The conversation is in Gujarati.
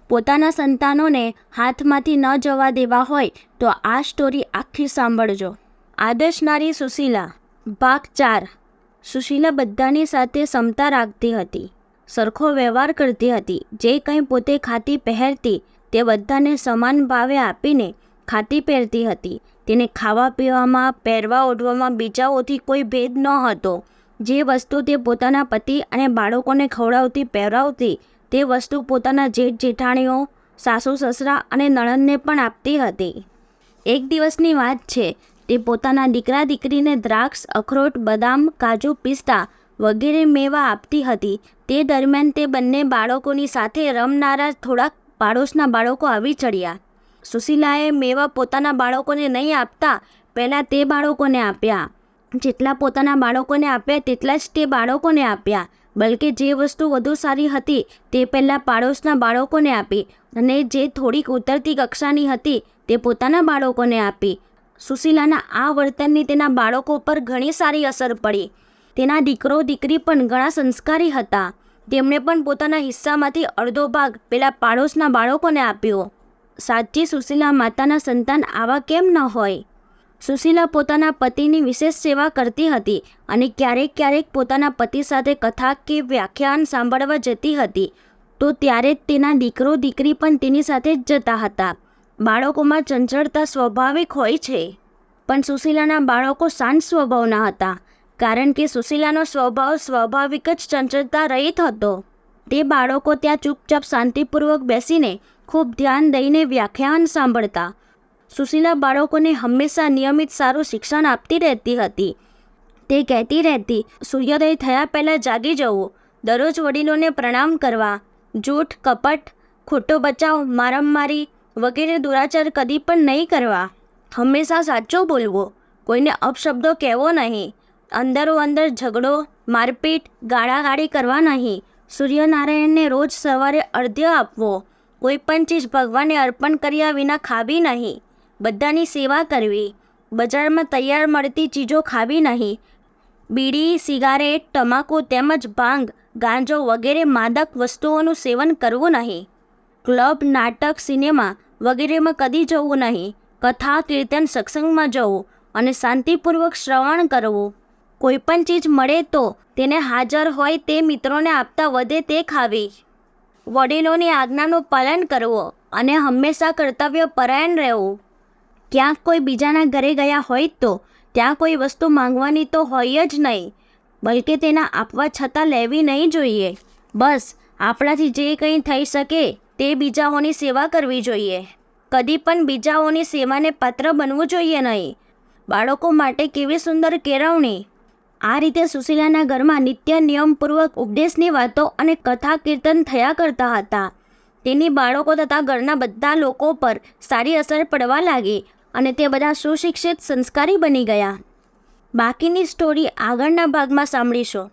પોતાના સંતાનોને હાથમાંથી ન જવા દેવા હોય તો આ સ્ટોરી આખી સાંભળજો. આદર્શ નારી સુશીલા ભાગ 4. સુશીલા બધાની સાથે ક્ષમતા રાખતી હતી, સરખો વ્યવહાર કરતી હતી. જે કંઈ પોતે ખાતી પહેરતી તે બધાને સમાન ભાવે આપીને ખાતી પહેરતી હતી. તેને ખાવા પીવામાં, પહેરવા ઓઢવામાં બીજાઓથી કોઈ ભેદ ન હતો. જે વસ્તુ તે પોતાના પતિ અને બાળકોને ખવડાવતી પહેરાવતી તે વસ્તુ પોતાના જેઠ જેઠાણીઓ, સાસુ સસરા અને નણંદને પણ આપતી હતી. એક દિવસની વાત છે. તે પોતાના દીકરા દીકરીને દ્રાક્ષ, અખરોટ, બદામ, કાજુ, પિસ્તા વગેરે મેવા આપતી હતી. તે દરમિયાન તે બંને બાળકોની સાથે રમનારા થોડાક પાડોશના બાળકો આવી ચડ્યા. સુશીલાએ મેવા પોતાના બાળકોને નહીં આપતા પહેલાં તે બાળકોને આપ્યા. જેટલા પોતાના બાળકોને આપ્યા તેટલા જ તે બાળકોને આપ્યા. બલકે જે વસ્તુ વધુ સારી હતી તે પહેલાં પાડોશના બાળકોને આપી અને જે થોડીક ઉતરતી કક્ષાની હતી તે પોતાના બાળકોને આપી. સુશીલાના આ વર્તનની તેના બાળકો પર ઘણી સારી અસર પડી. તેના દીકરો દીકરી પણ ઘણા સંસ્કારી હતા. તેમણે પણ પોતાના હિસ્સામાંથી અડધો ભાગ પેલા પાડોશના બાળકોને આપ્યો. સાચી સુશીલા માતાના સંતાન આવા કેમ ન હોય? સુશીલા પોતાના પતિની વિશેષ સેવા કરતી હતી અને ક્યારેક ક્યારેક પોતાના પતિ સાથે કથા કે વ્યાખ્યાન સાંભળવા જતી હતી તો ત્યારે જ તેના દીકરો દીકરી પણ તેની સાથે જ જતા હતા. બાળકોમાં ચંચળતા સ્વાભાવિક હોય છે, પણ સુશીલાના બાળકો શાંત સ્વભાવના હતા, કારણ કે સુશીલાનો સ્વભાવ સ્વાભાવિક જ ચંચળતા રહિત હતો. તે બાળકો ત્યાં ચૂપચાપ શાંતિપૂર્વક બેસીને ખૂબ ધ્યાન દઈને વ્યાખ્યાન સાંભળતા. સુશીલા બાળકોને હંમેશા નિયમિત સારું શિક્ષણ આપતી રહેતી હતી. તે કહેતી રહેતી, સૂર્યોદય થયા પહેલાં જાગી જવું, દરરોજ વડીલોને પ્રણામ કરવા, જૂઠ, કપટ, ખોટો બચાવ, મારામારી વગેરે દુરાચાર કદી પણ નહીં કરવા, હંમેશા સાચું બોલવું, કોઈને અપશબ્દો કહેવો નહીં, અંદરો અંદર ઝઘડો, મારપીટ, ગાળાગાળી કરવા નહીં, સૂર્યનારાયણને રોજ સવારે અર્ધ્ય આપવો, કોઈ પણ ચીજ ભગવાનને અર્પણ કર્યા વિના ખાવી નહીં, બધાની સેવા કરવી, બજારમાં તૈયાર મળતી ચીજો ખાવી નહીં, બીડી, સિગારેટ, તમાકુ તેમજ ભાંગ, ગાંજો વગેરે માદક વસ્તુઓનું સેવન કરવું નહીં, ક્લબ, નાટક, સિનેમા વગેરેમાં કદી જવું નહીં, કથા, કીર્તન, સત્સંગમાં જવું અને શાંતિપૂર્વક શ્રવણ કરવું. કોઈ પણ ચીજ મળે તો તેને હાજર હોય તે મિત્રોને આપતા વધે તે ખાવી, વડીલોની આજ્ઞાનું પાલન કરવું અને હંમેશા કર્તવ્ય પરાયણ રહેવું. ક્યાંક કોઈ બીજાના ઘરે ગયા હોય તો ત્યાં કોઈ વસ્તુ માંગવાની તો હોય જ નહીં, બલકે તેના આપવા છતાં લેવી નહીં જોઈએ. બસ આપણાથી જે કંઈ થઈ શકે તે બીજાઓની સેવા કરવી જોઈએ. કદી પણ બીજાઓની સેવાને પાત્ર બનવું જોઈએ નહીં. બાળકો માટે કેવી સુંદર કેળવણી! આ રીતે સુશીલાના ઘરમાં નિત્ય નિયમપૂર્વક ઉપદેશની વાતો અને કથા કીર્તન થયા કરતા હતા. તેની બાળકો તથા ઘરના બધા લોકો પર સારી અસર પડવા લાગી અને તે બધા સુશિક્ષિત સંસ્કારી બની ગયા. બાકીની સ્ટોરી આગળના ભાગમાં સાંભળીશું.